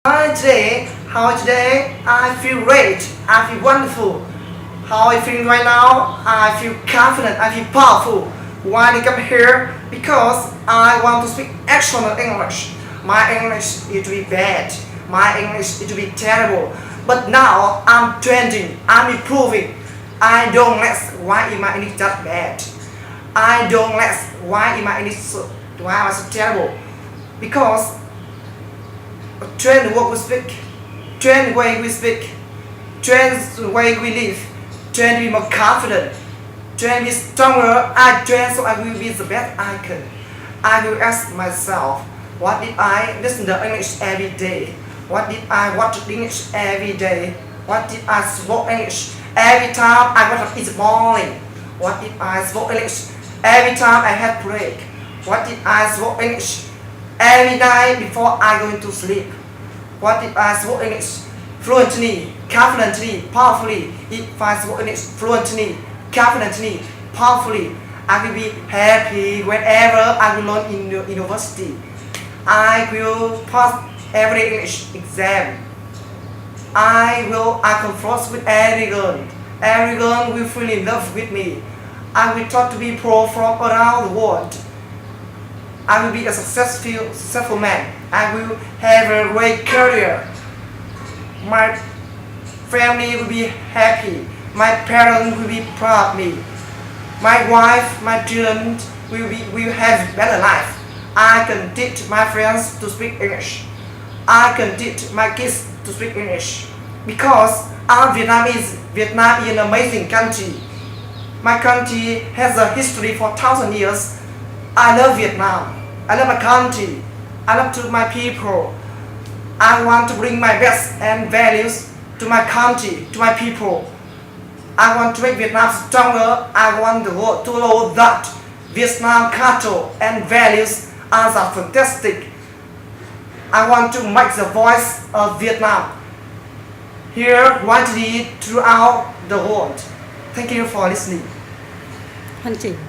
Hi today, how today? I feel great, I feel wonderful. How I feel right now? I feel confident, I feel powerful. Why I come here? Because I want to speak excellent English. My English is to be bad, my English is to be terrible. But now I'm trending, I'm improving. I don't less why is my English that bad. I don't less why is my English why am I so terrible? Because train the way we speak, train the way we speak, train the way we live, train to be more confident, train to be stronger. I train so I will be the best I can. I will ask myself, what if I listen to English every day? What if I watch English every day? What if I spoke English every time I wake up in the morning? What if I spoke English every time I had break? What if I spoke English every night before I go to sleep? What if I spoke English fluently, confidently, powerfully? If I spoke English fluently, confidently, powerfully, I will be happy whenever I will learn in the university. I will pass every English exam. I confront with every girl. Every girl will fall in love with me. I will try to be pro from around the world. I will be a successful man. I will have a great career. My family will be happy. My parents will be proud of me. My wife, my children will have better life. I can teach my friends to speak English. I can teach my kids to speak English. Because Vietnam is an amazing country. My country has a history for 1,000 years. I love Vietnam. I love my country. I love my people. I want to bring my best and values to my country, to my people. I want to make Vietnam stronger. I want the world to know that Vietnam culture and values are fantastic. I want to make the voice of Vietnam heard widely throughout the world. Thank you for listening. Hoàn chỉnh.